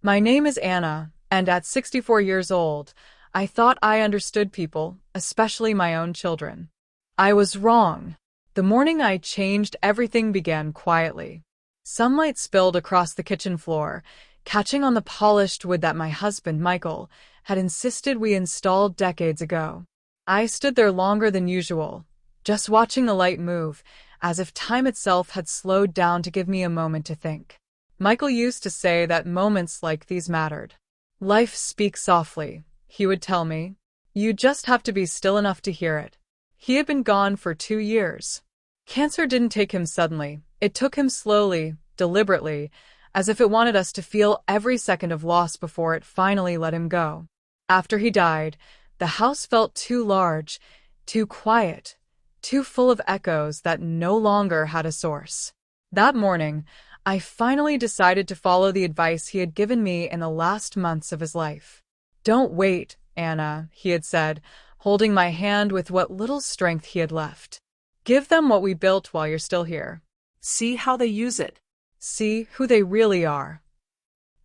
My name is Anna, and at 64 years old, I thought I understood people, especially my own children. I was wrong. The morning I changed, everything began quietly. Sunlight spilled across the kitchen floor, catching on the polished wood that my husband, Michael, had insisted we installed decades ago. I stood there longer than usual, just watching the light move, as if time itself had slowed down to give me a moment to think. Michael used to say that moments like these mattered. Life speaks softly, he would tell me. You just have to be still enough to hear it. He had been gone for 2 years. Cancer didn't take him suddenly. It took him slowly, deliberately, as if it wanted us to feel every second of loss before it finally let him go. After he died, the house felt too large, too quiet, too full of echoes that no longer had a source. That morning, I finally decided to follow the advice he had given me in the last months of his life. Don't wait, Anna, he had said, holding my hand with what little strength he had left. Give them what we built while you're still here. See how they use it. See who they really are.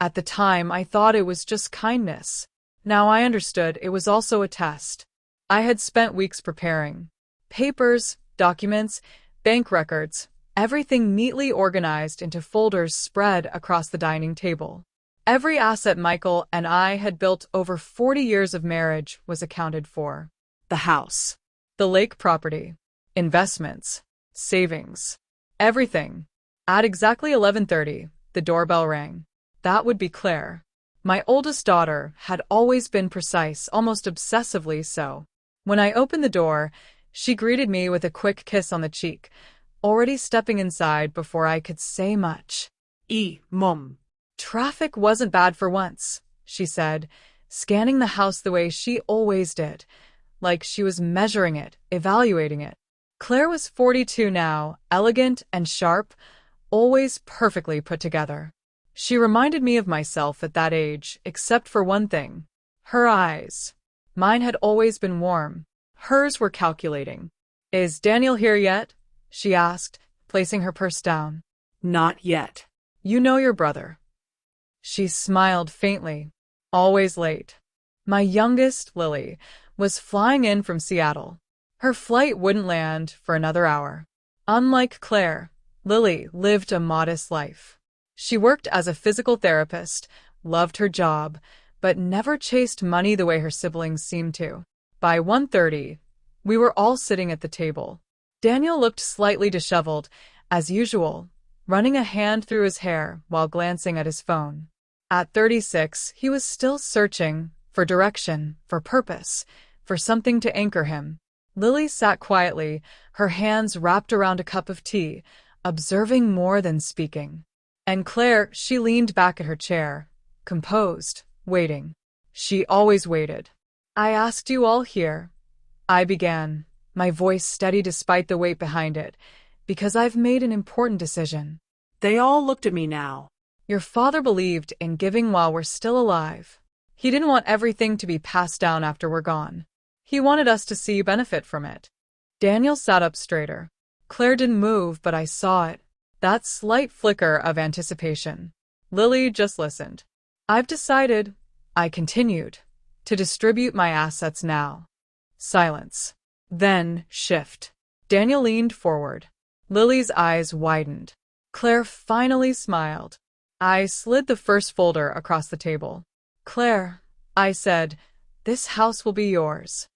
At the time, I thought it was just kindness. Now I understood it was also a test. I had spent weeks preparing. Papers, documents, bank records, everything neatly organized into folders spread across the dining table. Every asset Michael and I had built over 40 years of marriage was accounted for. The house. The lake property. Investments. Savings. Everything. At exactly 11:30, the doorbell rang. That would be Claire. My oldest daughter had always been precise, almost obsessively so. When I opened the door, she greeted me with a quick kiss on the cheek, already stepping inside before I could say much. Mom. Traffic wasn't bad for once, she said, scanning the house the way she always did, like she was measuring it, evaluating it. Claire was 42 now, elegant and sharp, always perfectly put together. She reminded me of myself at that age, except for one thing. Her eyes. Mine had always been warm. Hers were calculating. Is Daniel here yet? She asked, placing her purse down. Not yet. You know your brother. She smiled faintly. Always late. My youngest, Lily, was flying in from Seattle. Her flight wouldn't land for another hour. Unlike Claire, Lily lived a modest life. She worked as a physical therapist, loved her job, but never chased money the way her siblings seemed to. By 1:30, we were all sitting at the table. Daniel looked slightly disheveled, as usual, running a hand through his hair while glancing at his phone. At 36, he was still searching for direction, for purpose, for something to anchor him. Lily sat quietly, her hands wrapped around a cup of tea, observing more than speaking. And Claire, she leaned back at her chair, composed, waiting. She always waited. I asked you all here, I began, my voice steady despite the weight behind it, because I've made an important decision. They all looked at me now. Your father believed in giving while we're still alive. He didn't want everything to be passed down after we're gone. He wanted us to see you benefit from it. Daniel sat up straighter. Claire didn't move, but I saw it. That slight flicker of anticipation. Lily just listened. I've decided, I continued, to distribute my assets now. Silence. Then, shift. Daniel leaned forward. Lily's eyes widened. Claire finally smiled. I slid the first folder across the table. Claire, I said, this house will be yours.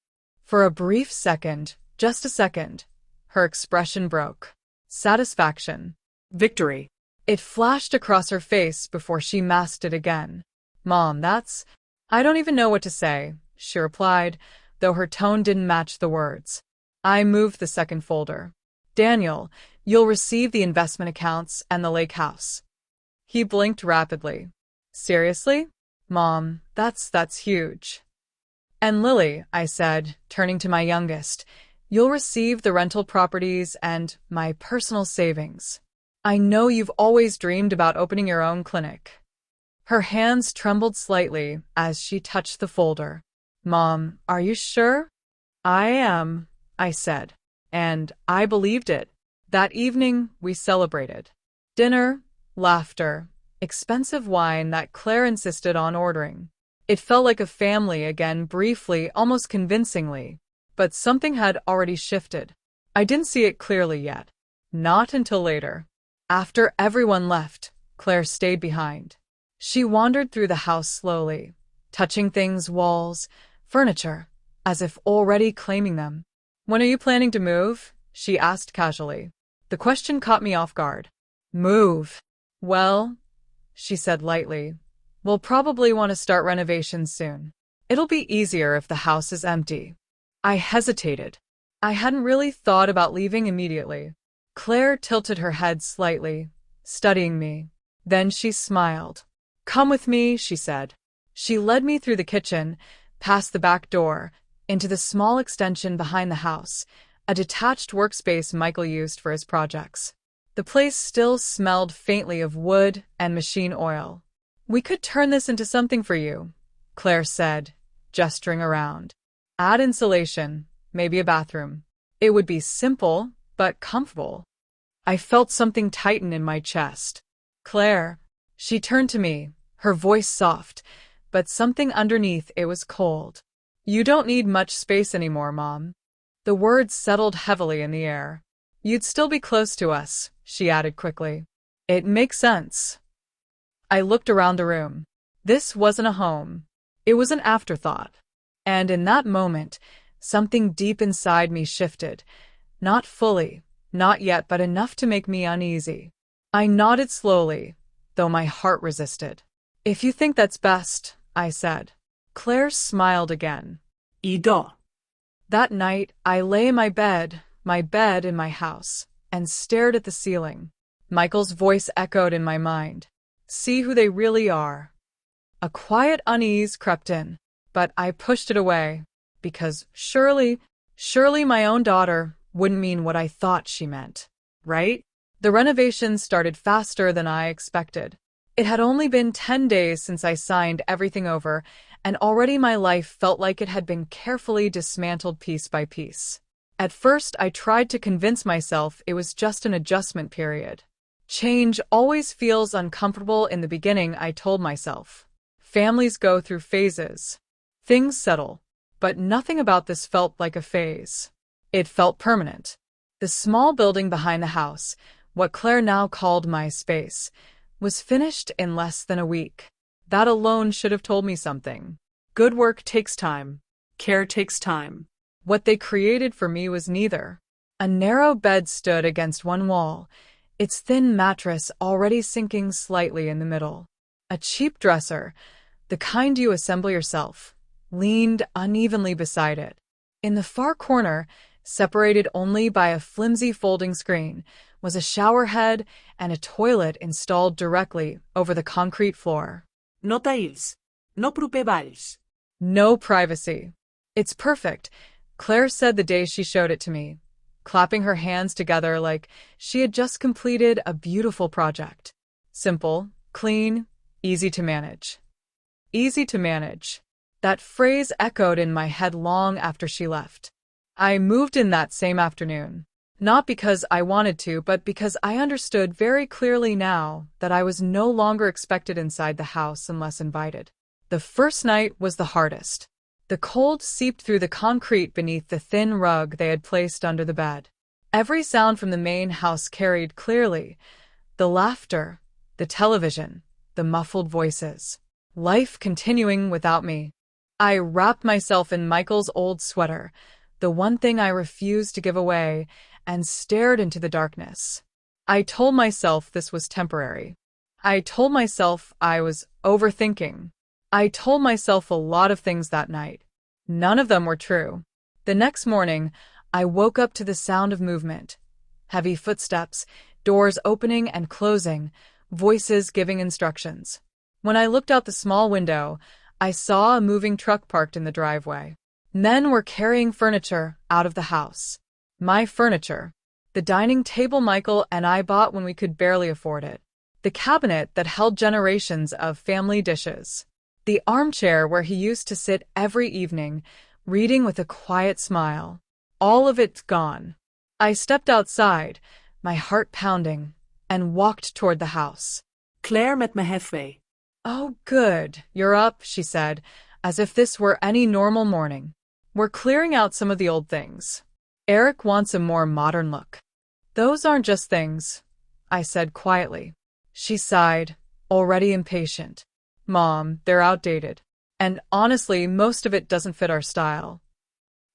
For a brief second, just a second, her expression broke. Satisfaction. Victory. It flashed across her face before she masked it again. Mom, I don't even know what to say, she replied, though her tone didn't match the words. I moved the second folder. Daniel, you'll receive the investment accounts and the lake house. He blinked rapidly. Seriously? Mom, that's huge. And Lily, I said, turning to my youngest, you'll receive the rental properties and my personal savings. I know you've always dreamed about opening your own clinic. Her hands trembled slightly as she touched the folder. Mom, are you sure? I am, I said, and I believed it. That evening, we celebrated. Dinner, laughter, expensive wine that Claire insisted on ordering. It felt like a family again briefly, almost convincingly. But something had already shifted. I didn't see it clearly yet. Not until later. After everyone left, Claire stayed behind. She wandered through the house slowly, touching things, walls, furniture, as if already claiming them. "When are you planning to move?" she asked casually. The question caught me off guard. "Move? Well," she said lightly, "we'll probably want to start renovations soon. It'll be easier if the house is empty." I hesitated. I hadn't really thought about leaving immediately. Claire tilted her head slightly, studying me. Then she smiled. "Come with me," she said. She led me through the kitchen, past the back door, into the small extension behind the house, a detached workspace Michael used for his projects. The place still smelled faintly of wood and machine oil. "We could turn this into something for you," Claire said, gesturing around. "Add insulation, maybe a bathroom. It would be simple, but comfortable." I felt something tighten in my chest. "Claire." She turned to me, her voice soft, but something underneath it was cold. "You don't need much space anymore, Mom." The words settled heavily in the air. "You'd still be close to us," she added quickly. "It makes sense." I looked around the room. This wasn't a home. It was an afterthought. And in that moment, something deep inside me shifted. Not fully, not yet, but enough to make me uneasy. I nodded slowly, though my heart resisted. "If you think that's best," I said. Claire smiled again. Ido. That night, I lay in my bed in my house, and stared at the ceiling. Michael's voice echoed in my mind. "See who they really are." A quiet unease crept in, but I pushed it away, because surely my own daughter wouldn't mean what I thought she meant, right? The renovations started faster than I expected. It had only been 10 days since I signed everything over, and already my life felt like it had been carefully dismantled piece by piece. At first, I tried to convince myself it was just an adjustment period. Change always feels uncomfortable in the beginning, I told myself. Families go through phases. Things settle. But nothing about this felt like a phase. It felt permanent. The small building behind the house, what Claire now called my space, was finished in less than a week. That alone should have told me something. Good work takes time. Care takes time. What they created for me was neither. A narrow bed stood against one wall, its thin mattress already sinking slightly in the middle. A cheap dresser, the kind you assemble yourself, leaned unevenly beside it. In the far corner, separated only by a flimsy folding screen, was a shower head and a toilet installed directly over the concrete floor. No tails. No propevalls. No privacy. "It's perfect," Claire said the day she showed it to me, clapping her hands together like she had just completed a beautiful project. "Simple, clean, easy to manage." Easy to manage. That phrase echoed in my head long after she left. I moved in that same afternoon. Not because I wanted to, but because I understood very clearly now that I was no longer expected inside the house unless invited. The first night was the hardest. The cold seeped through the concrete beneath the thin rug they had placed under the bed. Every sound from the main house carried clearly. The laughter, the television, the muffled voices. Life continuing without me. I wrapped myself in Michael's old sweater, the one thing I refused to give away, and stared into the darkness. I told myself this was temporary. I told myself I was overthinking. I told myself a lot of things that night. None of them were true. The next morning, I woke up to the sound of movement. Heavy footsteps, doors opening and closing, voices giving instructions. When I looked out the small window, I saw a moving truck parked in the driveway. Men were carrying furniture out of the house. My furniture. The dining table Michael and I bought when we could barely afford it. The cabinet that held generations of family dishes. The armchair where he used to sit every evening, reading with a quiet smile. All of it's gone. I stepped outside, my heart pounding, and walked toward the house. Claire met me halfway. Oh, good. You're up, she said, as if this were any normal morning. We're clearing out some of the old things. Eric wants a more modern look. Those aren't just things, I said quietly. She sighed, already impatient. Mom, they're outdated. And honestly, most of it doesn't fit our style.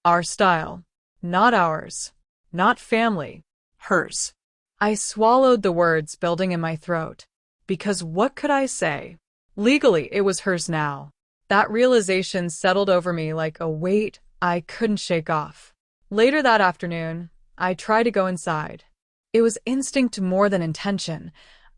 Our style. Not ours. Not family. Hers. I swallowed the words building in my throat. Because what could I say? Legally, it was hers now. That realization settled over me like a weight I couldn't shake off. Later that afternoon, I tried to go inside. It was instinct more than intention.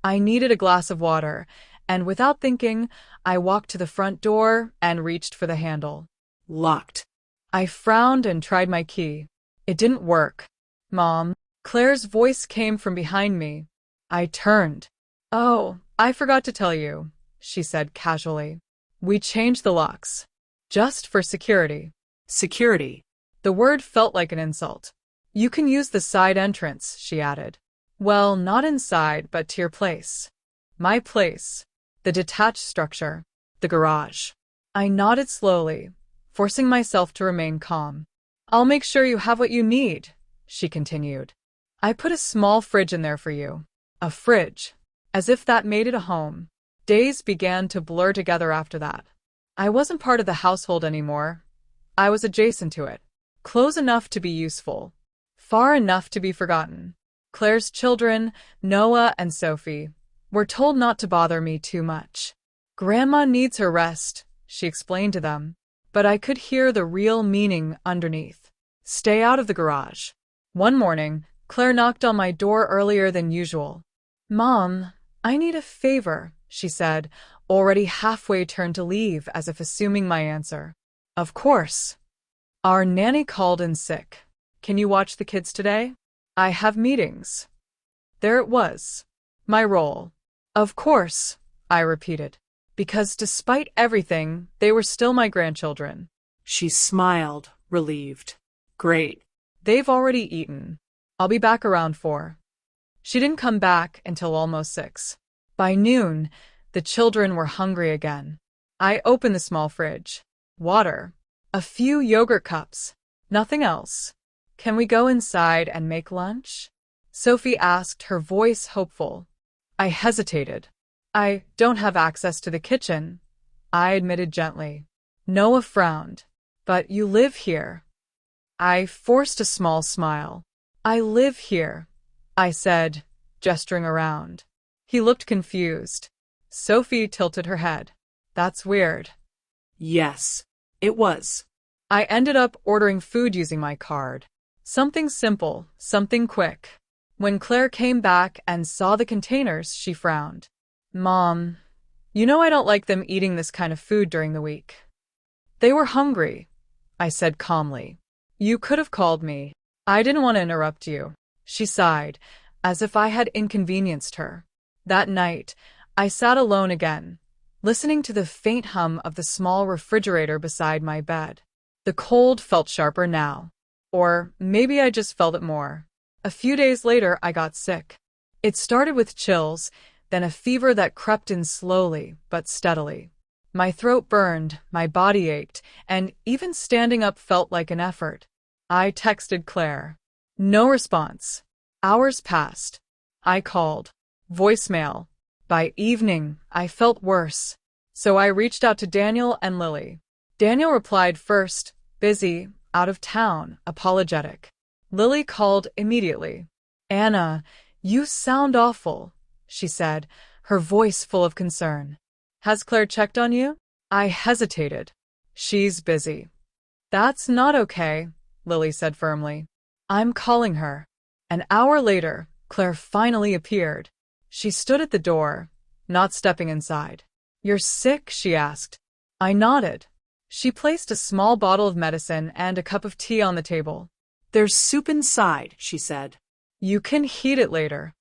I needed a glass of water, and without thinking, I walked to the front door and reached for the handle. Locked. I frowned and tried my key. It didn't work. Mom, Claire's voice came from behind me. I turned. Oh, I forgot to tell you, she said casually. We changed the locks. Just for security. Security. The word felt like an insult. You can use the side entrance, she added. Well, not inside, but to your place. My place. The detached structure. The garage. I nodded slowly, forcing myself to remain calm. I'll make sure you have what you need, she continued. I put a small fridge in there for you. A fridge. As if that made it a home. Days began to blur together after that. I wasn't part of the household anymore. I was adjacent to it. Close enough to be useful. Far enough to be forgotten. Claire's children, Noah and Sophie, were told not to bother me too much. Grandma needs her rest, she explained to them. But I could hear the real meaning underneath. Stay out of the garage. One morning, Claire knocked on my door earlier than usual. Mom, I need a favor, she said, already halfway turned to leave as if assuming my answer. Of course. Our nanny called in sick. Can you watch the kids today? I have meetings. There it was. My role. Of course, I repeated. Because despite everything, they were still my grandchildren. She smiled, relieved. Great. They've already eaten. I'll be back around 4. She didn't come back until almost 6. By noon, the children were hungry again. I opened the small fridge. Water. A few yogurt cups. Nothing else. Can we go inside and make lunch? Sophie asked, her voice hopeful. I hesitated. I don't have access to the kitchen, I admitted gently. Noah frowned. But you live here. I forced a small smile. I live here, I said, gesturing around. He looked confused. Sophie tilted her head. That's weird. Yes, it was. I ended up ordering food using my card. Something simple, something quick. When Claire came back and saw the containers, she frowned. Mom, you know I don't like them eating this kind of food during the week. They were hungry, I said calmly. You could have called me. I didn't want to interrupt you. She sighed, as if I had inconvenienced her. That night, I sat alone again, listening to the faint hum of the small refrigerator beside my bed. The cold felt sharper now. Or maybe I just felt it more. A few days later, I got sick. It started with chills, then a fever that crept in slowly but steadily. My throat burned, my body ached, and even standing up felt like an effort. I texted Claire. No response. Hours passed. I called. Voicemail. By evening, I felt worse. So I reached out to Daniel and Lily. Daniel replied first, busy, out of town, apologetic. Lily called immediately. Anna, you sound awful, she said, her voice full of concern. Has Claire checked on you? I hesitated. She's busy. That's not okay, Lily said firmly. I'm calling her. An hour later, Claire finally appeared. She stood at the door, not stepping inside. You're sick? She asked. I nodded. She placed a small bottle of medicine and a cup of tea on the table. There's soup inside, she said. You can heat it later.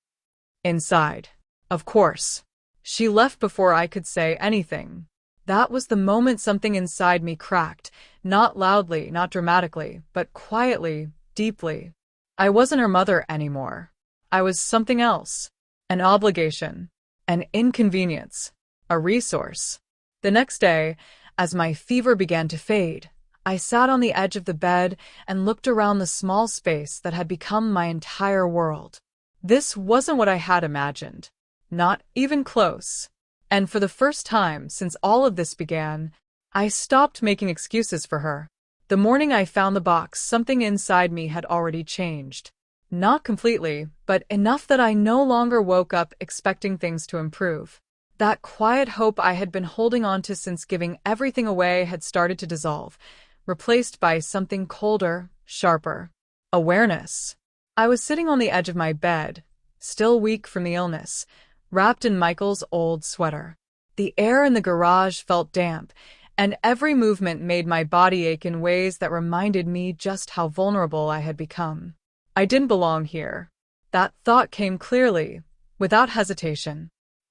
Inside. Of course. She left before I could say anything. That was the moment something inside me cracked, not loudly, not dramatically, but quietly, deeply. I wasn't her mother anymore. I was something else. An obligation. an inconvenience, a resource. The next day, as my fever began to fade, I sat on the edge of the bed and looked around the small space that had become my entire world. This wasn't what I had imagined. Not even close. And for the first time since all of this began, I stopped making excuses for her. The morning I found the box, something inside me had already changed. Not completely, but enough that I no longer woke up expecting things to improve. That quiet hope I had been holding on to since giving everything away had started to dissolve, replaced by something colder, sharper. Awareness. I was sitting on the edge of my bed, still weak from the illness, wrapped in Michael's old sweater. The air in the garage felt damp, and every movement made my body ache in ways that reminded me just how vulnerable I had become. I didn't belong here. That thought came clearly, without hesitation.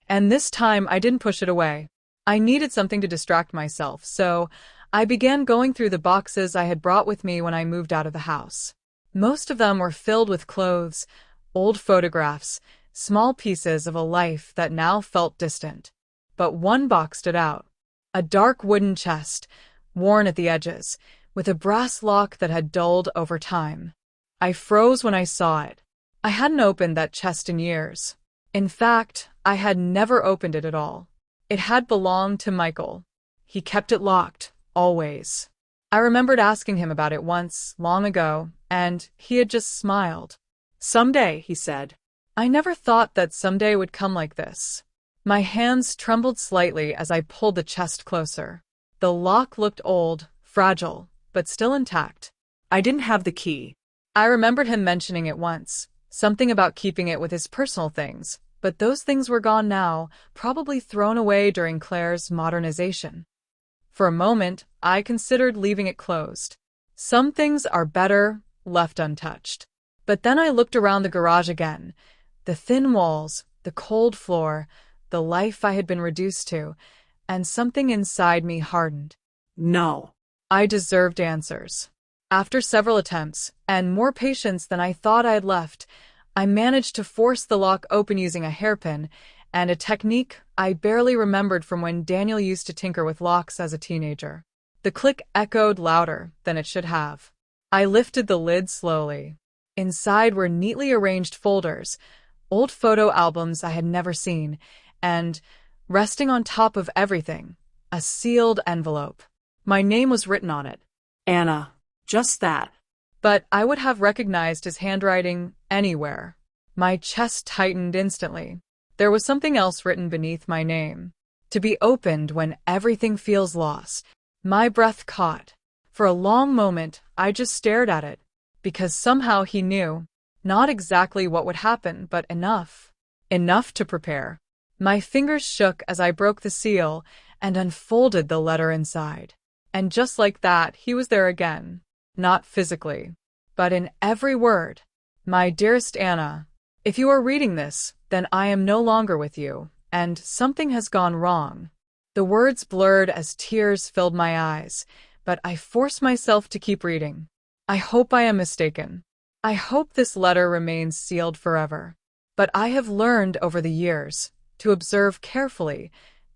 And this time I didn't push it away. I needed something to distract myself, so I began going through the boxes I had brought with me when I moved out of the house. Most of them were filled with clothes, old photographs, small pieces of a life that now felt distant. But one box stood out. A dark wooden chest, worn at the edges, with a brass lock that had dulled over time. I froze when I saw it. I hadn't opened that chest in years. In fact, I had never opened it at all. It had belonged to Michael. He kept it locked, always. I remembered asking him about it once, long ago, and he had just smiled. Someday, he said. I never thought that someday would come like this. My hands trembled slightly as I pulled the chest closer. The lock looked old, fragile, but still intact. I didn't have the key. I remembered him mentioning it once, something about keeping it with his personal things, but those things were gone now, probably thrown away during Claire's modernization. For a moment, I considered leaving it closed. Some things are better left untouched. But then I looked around the garage again. The thin walls, the cold floor, the life I had been reduced to, and something inside me hardened. No. I deserved answers. After several attempts, and more patience than I thought I had left, I managed to force the lock open using a hairpin and a technique I barely remembered from when Daniel used to tinker with locks as a teenager. The click echoed louder than it should have. I lifted the lid slowly. Inside were neatly arranged folders, old photo albums I had never seen, and, resting on top of everything, a sealed envelope. My name was written on it. Anna. Just that. But I would have recognized his handwriting anywhere. My chest tightened instantly. There was something else written beneath my name. To be opened when everything feels lost. My breath caught. For a long moment, I just stared at it. Because somehow he knew. Not exactly what would happen, but enough. Enough to prepare. My fingers shook as I broke the seal and unfolded the letter inside. And just like that, he was there again. Not physically, but in every word. My dearest Anna, if you are reading this, then I am no longer with you, and something has gone wrong. The words blurred as tears filled my eyes, but I forced myself to keep reading. I hope I am mistaken. I hope this letter remains sealed forever. But I have learned over the years to observe carefully,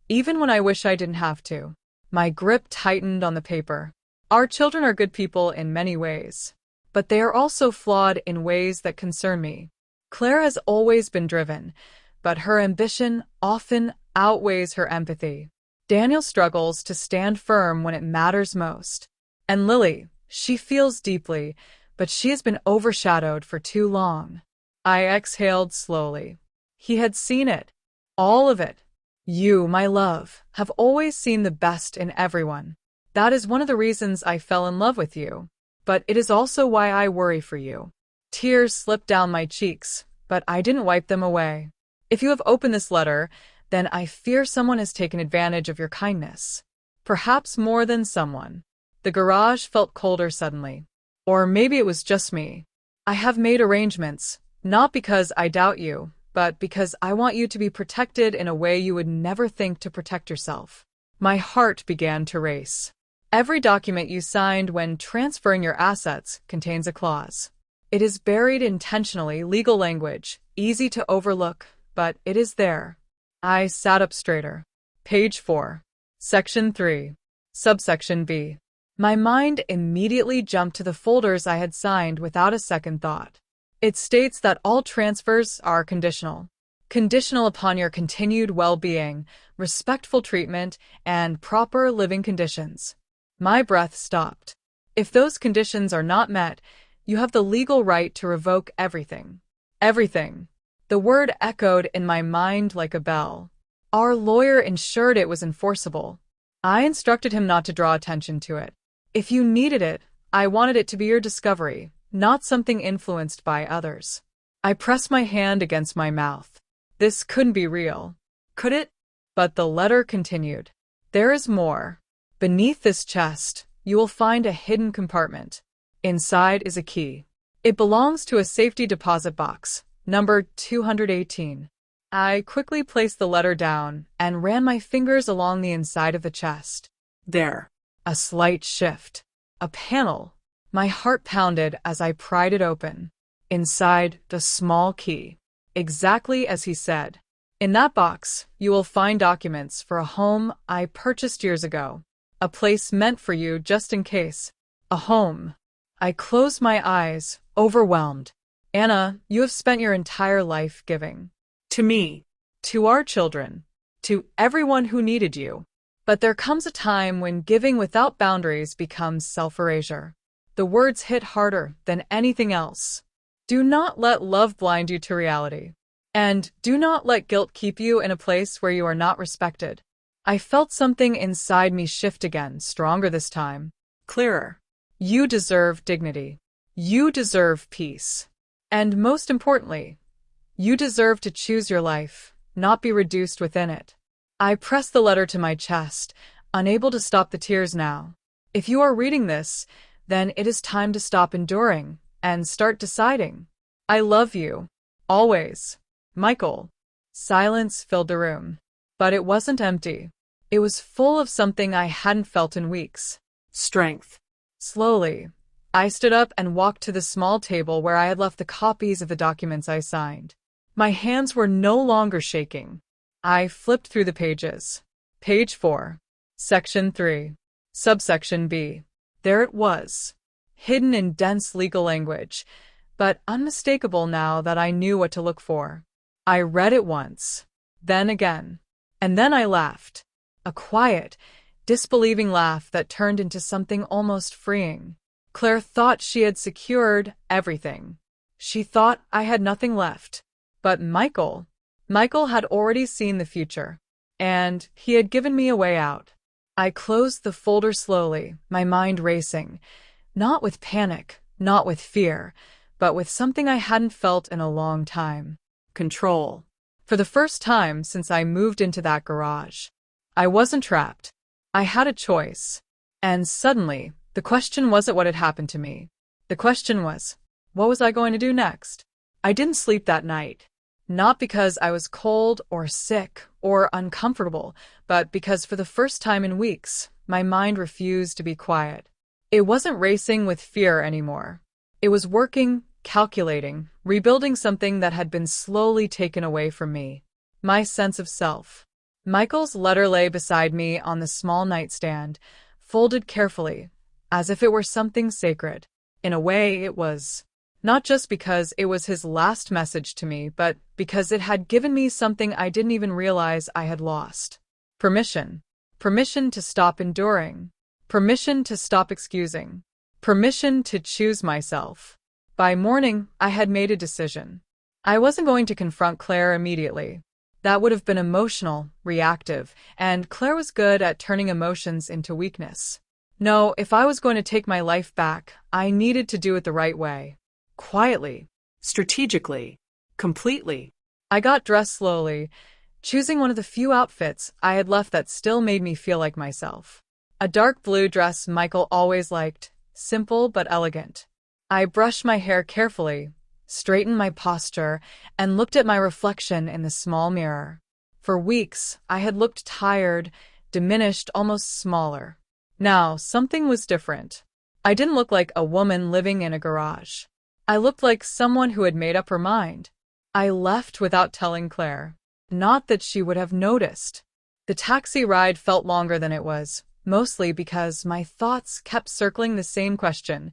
even when I wish I didn't have to. My grip tightened on the paper. Our children are good people in many ways, but they are also flawed in ways that concern me. Claire has always been driven, but her ambition often outweighs her empathy. Daniel struggles to stand firm when it matters most. And Lily, she feels deeply, but she has been overshadowed for too long. I exhaled slowly. He had seen it. All of it. You, my love, have always seen the best in everyone. That is one of the reasons I fell in love with you. But it is also why I worry for you. Tears slipped down my cheeks, but I didn't wipe them away. If you have opened this letter, then I fear someone has taken advantage of your kindness. Perhaps more than someone. The garage felt colder suddenly. Or maybe it was just me. I have made arrangements, not because I doubt you, but because I want you to be protected in a way you would never think to protect yourself. My heart began to race. Every document you signed when transferring your assets contains a clause. It is buried intentionally, legal language, easy to overlook, but it is there. I sat up straighter. Page 4. Section 3. Subsection B. My mind immediately jumped to the folders I had signed without a second thought. It states that all transfers are conditional. Conditional upon your continued well-being, respectful treatment, and proper living conditions. My breath stopped. If those conditions are not met, you have the legal right to revoke everything. Everything. The word echoed in my mind like a bell. Our lawyer ensured it was enforceable. I instructed him not to draw attention to it. If you needed it, I wanted it to be your discovery, not something influenced by others. I pressed my hand against my mouth. This couldn't be real. Could it? But the letter continued. There is more. Beneath this chest, you will find a hidden compartment. Inside is a key. It belongs to a safety deposit box, number 218. I quickly placed the letter down and ran my fingers along the inside of the chest. There. A slight shift. A panel. My heart pounded as I pried it open. Inside, the small key. Exactly as he said. In that box, you will find documents for a home I purchased years ago. A place meant for you just in case. A home. I closed my eyes, overwhelmed. Anna, you have spent your entire life giving. To me. To our children. To everyone who needed you. But there comes a time when giving without boundaries becomes self-erasure. The words hit harder than anything else. Do not let love blind you to reality. And do not let guilt keep you in a place where you are not respected. I felt something inside me shift again, stronger this time. Clearer. You deserve dignity. You deserve peace. And most importantly, you deserve to choose your life, not be reduced within it. I pressed the letter to my chest, unable to stop the tears now. If you are reading this, then it is time to stop enduring and start deciding. I love you. Always. Michael. Silence filled the room. But it wasn't empty. It was full of something I hadn't felt in weeks. Strength. Slowly, I stood up and walked to the small table where I had left the copies of the documents I signed. My hands were no longer shaking. I flipped through the pages. Page 4. Section 3. Subsection B. There it was. Hidden in dense legal language, but unmistakable now that I knew what to look for. I read it once, then again, and then I laughed. A quiet, disbelieving laugh that turned into something almost freeing. Claire thought she had secured everything. She thought I had nothing left. But Michael had already seen the future, and he had given me a way out. I closed the folder slowly, my mind racing, not with panic, not with fear, but with something I hadn't felt in a long time. Control. For the first time since I moved into that garage. I wasn't trapped. I had a choice. And suddenly, the question wasn't what had happened to me. The question was, what was I going to do next? I didn't sleep that night. Not because I was cold or sick or uncomfortable, but because for the first time in weeks, my mind refused to be quiet. It wasn't racing with fear anymore. It was working, calculating, rebuilding something that had been slowly taken away from me. My sense of self. Michael's letter lay beside me on the small nightstand, folded carefully, as if it were something sacred. In a way, it was. Not just because it was his last message to me, but because it had given me something I didn't even realize I had lost. Permission. Permission to stop enduring. Permission to stop excusing. Permission to choose myself. By morning, I had made a decision. I wasn't going to confront Claire immediately. That would have been emotional, reactive, and Claire was good at turning emotions into weakness. No, if I was going to take my life back, I needed to do it the right way. Quietly. Strategically. Completely. I got dressed slowly, choosing one of the few outfits I had left that still made me feel like myself. A dark blue dress Michael always liked, simple but elegant. I brushed my hair carefully, straightened my posture, and looked at my reflection in the small mirror. For weeks, I had looked tired, diminished, almost smaller. Now, something was different. I didn't look like a woman living in a garage. I looked like someone who had made up her mind. I left without telling Claire. Not that she would have noticed. The taxi ride felt longer than it was, mostly because my thoughts kept circling the same question: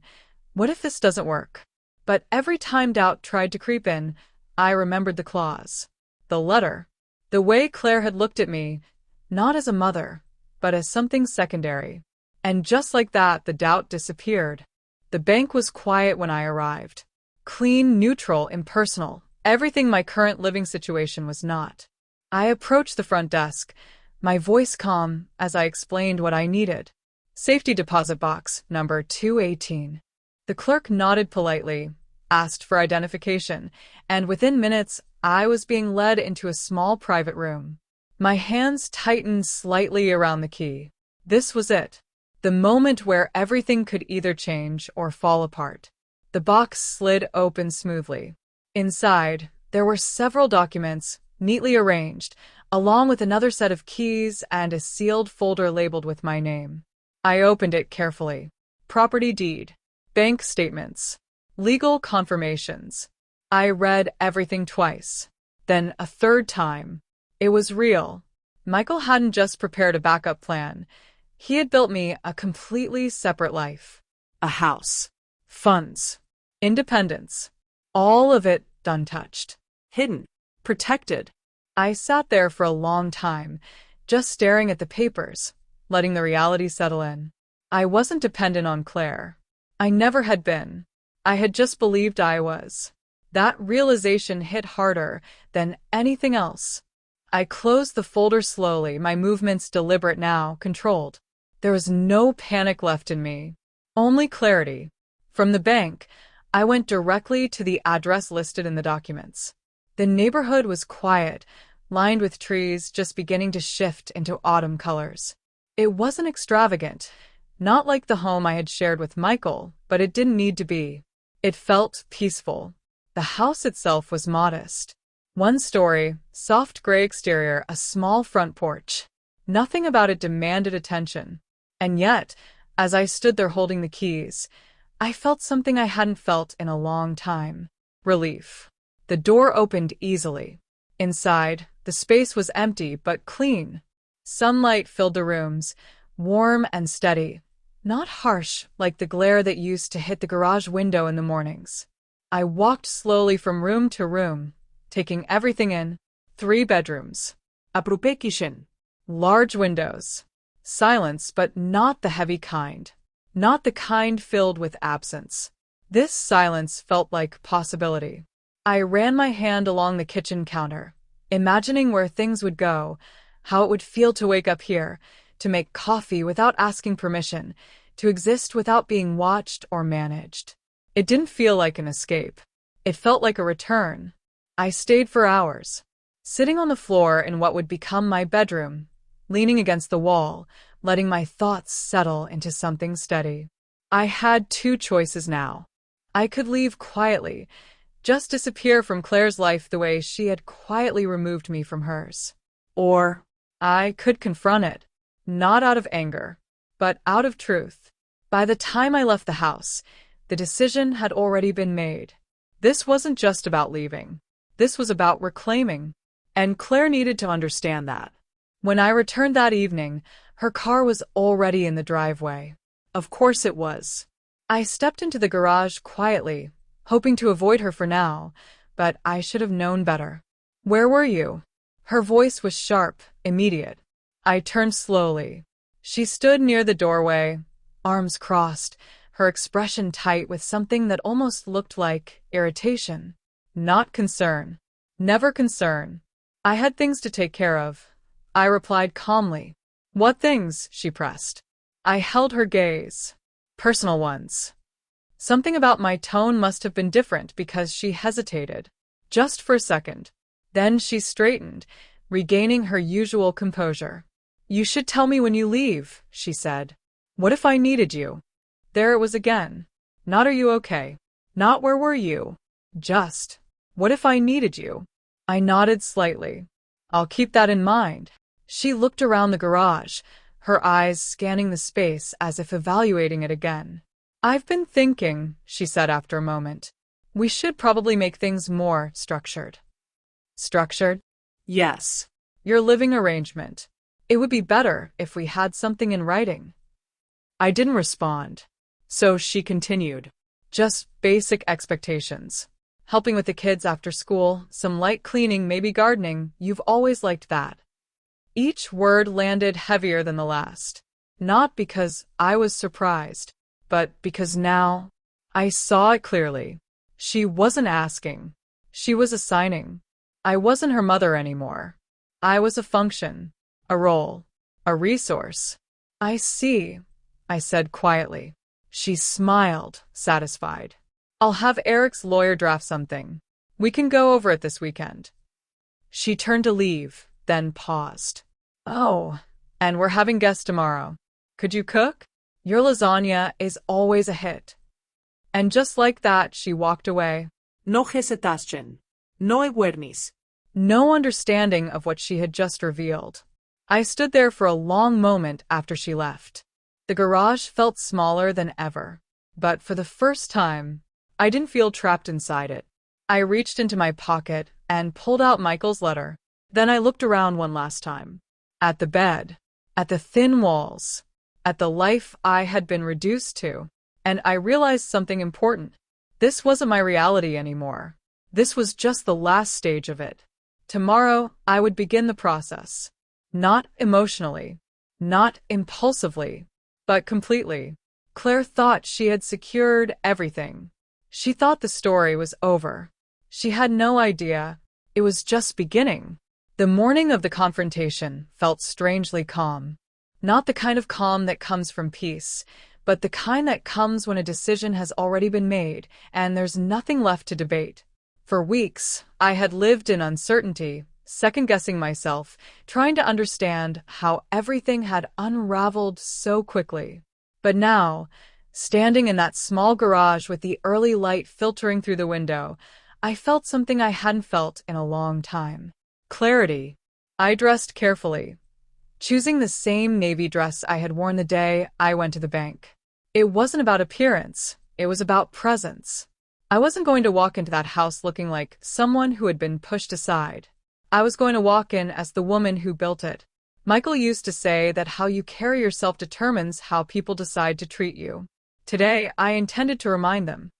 what if this doesn't work? But every time doubt tried to creep in, I remembered the clause, the letter, the way Claire had looked at me, not as a mother, but as something secondary. And just like that, the doubt disappeared. The bank was quiet when I arrived. Clean, neutral, impersonal, everything my current living situation was not. I approached the front desk, my voice calm as I explained what I needed. Safety deposit box, number 218. The clerk nodded politely, asked for identification, and within minutes, I was being led into a small private room. My hands tightened slightly around the key. This was it. The moment where everything could either change or fall apart. The box slid open smoothly. Inside, there were several documents, neatly arranged, along with another set of keys and a sealed folder labeled with my name. I opened it carefully. Property deed, bank statements, legal confirmations. I read everything twice, then a third time. It was real. Michael hadn't just prepared a backup plan. He had built me a completely separate life. A house. Funds. Independence. All of it untouched. Hidden. Protected. I sat there for a long time, just staring at the papers, letting the reality settle in. I wasn't dependent on Claire. I never had been. I had just believed I was. That realization hit harder than anything else. I closed the folder slowly, my movements deliberate now, controlled. There was no panic left in me, only clarity. From the bank, I went directly to the address listed in the documents. The neighborhood was quiet, lined with trees just beginning to shift into autumn colors. It wasn't extravagant, not like the home I had shared with Michael, but it didn't need to be. It felt peaceful. The house itself was modest. One story, soft gray exterior, a small front porch. Nothing about it demanded attention. And yet, as I stood there holding the keys, I felt something I hadn't felt in a long time. Relief. The door opened easily. Inside, the space was empty but clean. Sunlight filled the rooms, warm and steady, not harsh like the glare that used to hit the garage window in the mornings. I walked slowly from room to room, taking everything in. 3 bedrooms. A proper kitchen. Large windows. Silence, but not the heavy kind. Not the kind filled with absence. This silence felt like possibility. I ran my hand along the kitchen counter, imagining where things would go, how it would feel to wake up here, to make coffee without asking permission, to exist without being watched or managed. It didn't feel like an escape. It felt like a return. I stayed for hours, sitting on the floor in what would become my bedroom, leaning against the wall, letting my thoughts settle into something steady. I had 2 choices now. I could leave quietly, just disappear from Claire's life the way she had quietly removed me from hers. Or I could confront it, not out of anger, but out of truth. By the time I left the house, the decision had already been made. This wasn't just about leaving. This was about reclaiming. And Claire needed to understand that. When I returned that evening, her car was already in the driveway. Of course it was. I stepped into the garage quietly, hoping to avoid her for now, but I should have known better. Where were you? Her voice was sharp, immediate. I turned slowly. She stood near the doorway, arms crossed, her expression tight with something that almost looked like irritation. Not concern. Never concern. I had things to take care of. I replied calmly. What things? She pressed. I held her gaze. Personal ones. Something about my tone must have been different because she hesitated. Just for a second. Then she straightened, regaining her usual composure. You should tell me when you leave, she said. What if I needed you? There it was again. Not are you okay? Not where were you? Just, what if I needed you? I nodded slightly. I'll keep that in mind. She looked around the garage, her eyes scanning the space as if evaluating it again. I've been thinking, she said after a moment. We should probably make things more structured. Structured? Yes. Your living arrangement. It would be better if we had something in writing. I didn't respond. So she continued. Just basic expectations. Helping with the kids after school, some light cleaning, maybe gardening. You've always liked that. Each word landed heavier than the last. Not because I was surprised, but because now I saw it clearly. She wasn't asking. She was assigning. I wasn't her mother anymore. I was a function, a role, a resource. I see, I said quietly. She smiled, satisfied. I'll have Eric's lawyer draft something. We can go over it this weekend. She turned to leave, then paused. Oh, and we're having guests tomorrow. Could you cook? Your lasagna is always a hit. And just like that, she walked away. No hesitación. No huernis. No understanding of what she had just revealed. I stood there for a long moment after she left. The garage felt smaller than ever, but for the first time, I didn't feel trapped inside it. I reached into my pocket and pulled out Michael's letter. Then I looked around one last time. At the bed, at the thin walls, at the life I had been reduced to, and I realized something important. This wasn't my reality anymore. This was just the last stage of it. Tomorrow, I would begin the process. Not emotionally, not impulsively, but completely. Claire thought she had secured everything. She thought the story was over. She had no idea. It was just beginning. The morning of the confrontation felt strangely calm. Not the kind of calm that comes from peace, but the kind that comes when a decision has already been made and there's nothing left to debate. For weeks, I had lived in uncertainty, second-guessing myself, trying to understand how everything had unraveled so quickly. But now, standing in that small garage with the early light filtering through the window, I felt something I hadn't felt in a long time. Clarity. I dressed carefully, choosing the same navy dress I had worn the day I went to the bank. It wasn't about appearance, it was about presence. I wasn't going to walk into that house looking like someone who had been pushed aside. I was going to walk in as the woman who built it. Michael used to say that how you carry yourself determines how people decide to treat you. Today, I intended to remind them.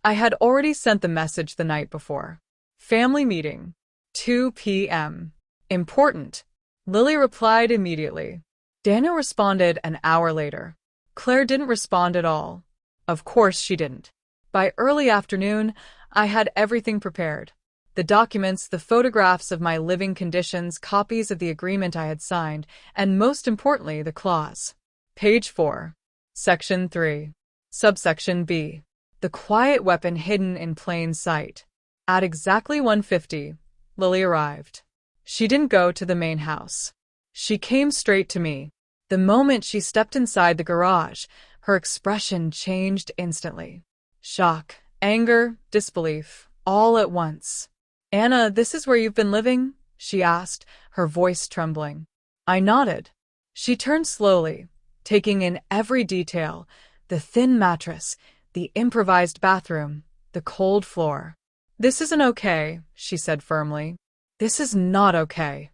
I had already sent the message the night before. Family meeting. 2 p.m. Important. Lily replied immediately. Daniel responded an hour later. Claire didn't respond at all. Of course she didn't. By early afternoon, I had everything prepared. The documents, the photographs of my living conditions, copies of the agreement I had signed, and most importantly, the clause. Page 4. Section 3. Subsection B. The quiet weapon hidden in plain sight. At exactly 1:50, Lily arrived. She didn't go to the main house. She came straight to me. The moment she stepped inside the garage, her expression changed instantly. Shock, anger, disbelief, all at once. Anna, this is where you've been living? She asked, her voice trembling. I nodded. She turned slowly, taking in every detail, the thin mattress, the improvised bathroom, the cold floor. This isn't okay, she said firmly. This is not okay.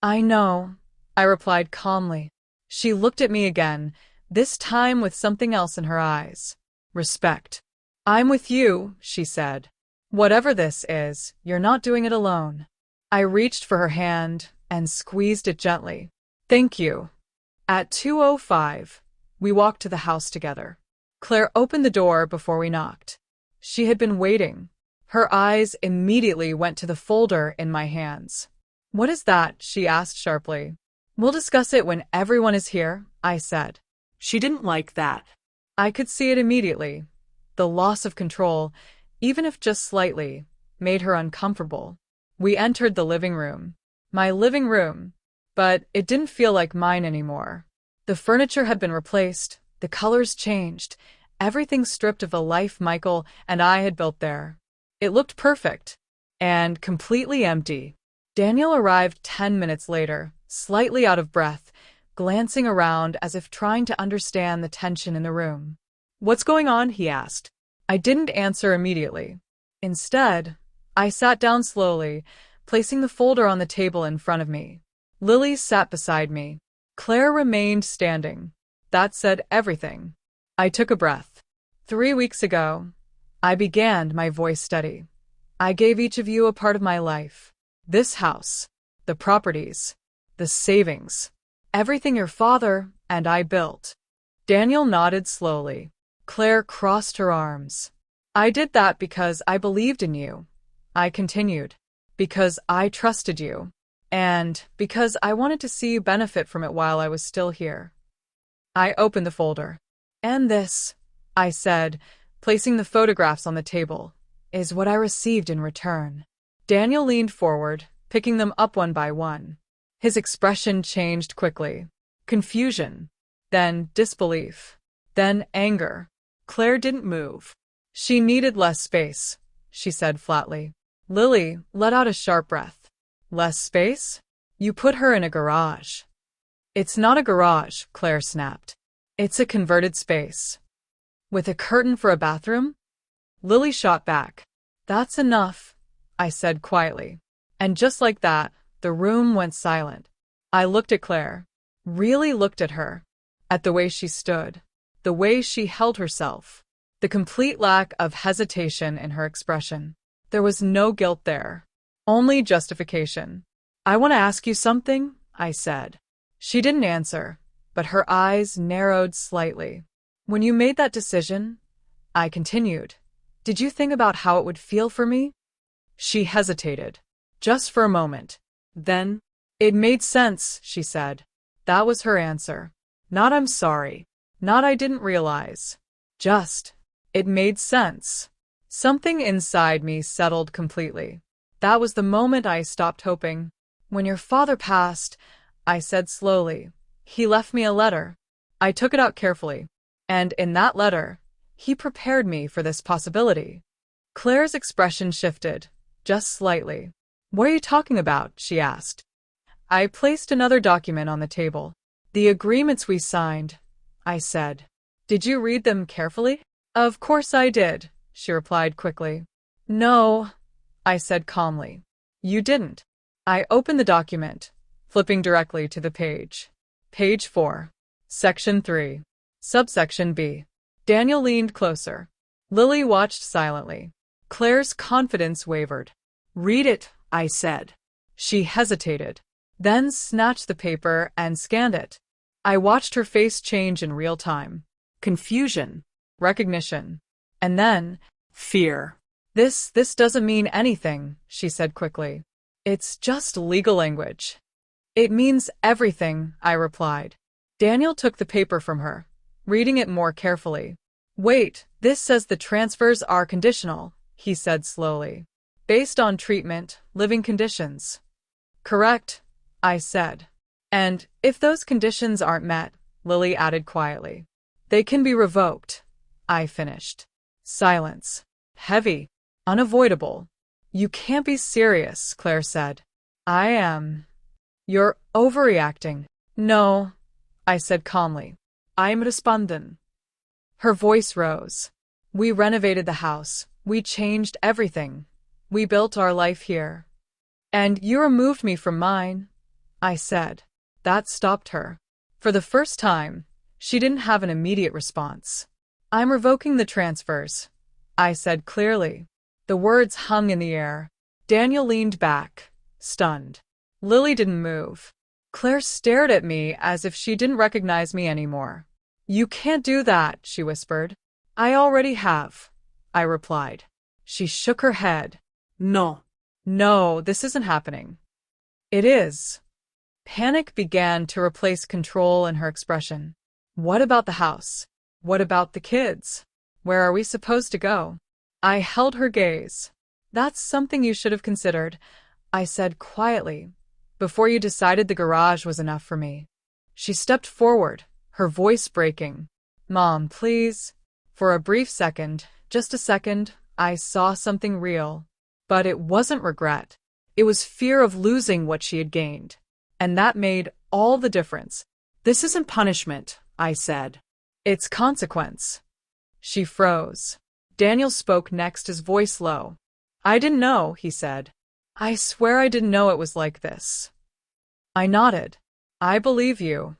I know, I replied calmly. She looked at me again, this time with something else in her eyes. Respect. I'm with you, she said. Whatever this is, you're not doing it alone. I reached for her hand and squeezed it gently. Thank you. At 2:05, we walked to the house together. Claire opened the door before we knocked. She had been waiting. Her eyes immediately went to the folder in my hands. What is that? She asked sharply. We'll discuss it when everyone is here, I said. She didn't like that. I could see it immediately. The loss of control, even if just slightly, made her uncomfortable. We entered the living room. My living room. But it didn't feel like mine anymore. The furniture had been replaced, the colors changed, everything stripped of the life Michael and I had built there. It looked perfect. And completely empty. Daniel arrived 10 minutes later, slightly out of breath, glancing around as if trying to understand the tension in the room. What's going on? He asked. I didn't answer immediately. Instead, I sat down slowly, placing the folder on the table in front of me. Lily sat beside me. Claire remained standing. That said everything. I took a breath. 3 weeks ago, I began, my voice steady. I gave each of you a part of my life. This house, the properties, the savings, everything your father and I built. Daniel nodded slowly. Claire crossed her arms. I did that because I believed in you. I continued. Because I trusted you. And because I wanted to see you benefit from it while I was still here. I opened the folder. And this, I said, placing the photographs on the table, is what I received in return. Daniel leaned forward, picking them up one by one. His expression changed quickly. Confusion, then disbelief, then anger. Claire didn't move. She needed less space, she said flatly. Lily let out a sharp breath. Less space? You put her in a garage. It's not a garage, Claire snapped. It's a converted space. With a curtain for a bathroom? Lily shot back. That's enough, I said quietly. And just like that, the room went silent. I looked at Claire. Really looked at her. At the way she stood. The way she held herself. The complete lack of hesitation in her expression. There was no guilt there. Only justification. I want to ask you something, I said. She didn't answer, but her eyes narrowed slightly. When you made that decision, I continued, did you think about how it would feel for me? She hesitated. Just for a moment. Then, it made sense, she said. That was her answer. Not I'm sorry. Not I didn't realize. Just, it made sense. Something inside me settled completely. That was the moment I stopped hoping. When your father passed, I said slowly, he left me a letter. I took it out carefully. And in that letter, he prepared me for this possibility. Claire's expression shifted, just slightly. What are you talking about? She asked. I placed another document on the table. The agreements we signed, I said. Did you read them carefully? Of course I did, she replied quickly. No, I said calmly. You didn't. I opened the document, flipping directly to the page. Page 4. Section 3. Subsection B. Daniel leaned closer. Lily watched silently. Claire's confidence wavered. Read it, I said. She hesitated, then snatched the paper and scanned it. I watched her face change in real time. Confusion, recognition, and then fear. This doesn't mean anything, she said quickly. It's just legal language. It means everything, I replied. Daniel took the paper from her, reading it more carefully. Wait, this says the transfers are conditional, he said slowly. Based on treatment, living conditions. Correct, I said. And if those conditions aren't met, Lily added quietly, they can be revoked. I finished. Silence. Heavy. Unavoidable. You can't be serious, Claire said. I am. You're overreacting. No, I said calmly. I'm responding. Her voice rose. We renovated the house. We changed everything. We built our life here. And you removed me from mine, I said. That stopped her. For the first time, she didn't have an immediate response. I'm revoking the transfers, I said clearly. The words hung in the air. Daniel leaned back, stunned. Lily didn't move. Claire stared at me as if she didn't recognize me anymore. You can't do that, she whispered. I already have, I replied. She shook her head. No. No, this isn't happening. It is. Panic began to replace control in her expression. What about the house? What about the kids? Where are we supposed to go? I held her gaze. That's something you should have considered, I said quietly, before you decided the garage was enough for me. She stepped forward, her voice breaking. Mom, please. For a brief second, just a second, I saw something real. But it wasn't regret. It was fear of losing what she had gained. And that made all the difference. This isn't punishment, I said. It's consequence. She froze. Daniel spoke next, his voice low. I didn't know, he said. I swear I didn't know it was like this. I nodded. I believe you.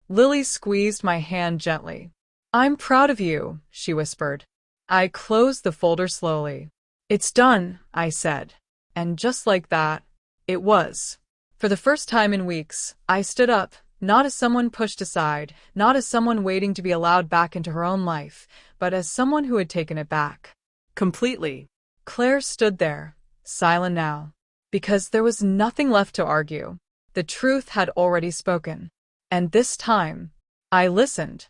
Lily squeezed my hand gently. I'm proud of you, she whispered. I closed the folder slowly. It's done, I said. And just like that, it was. For the first time in weeks, I stood up, not as someone pushed aside, not as someone waiting to be allowed back into her own life, but as someone who had taken it back. Completely. Claire stood there, silent now, because there was nothing left to argue. The truth had already spoken. And this time, I listened.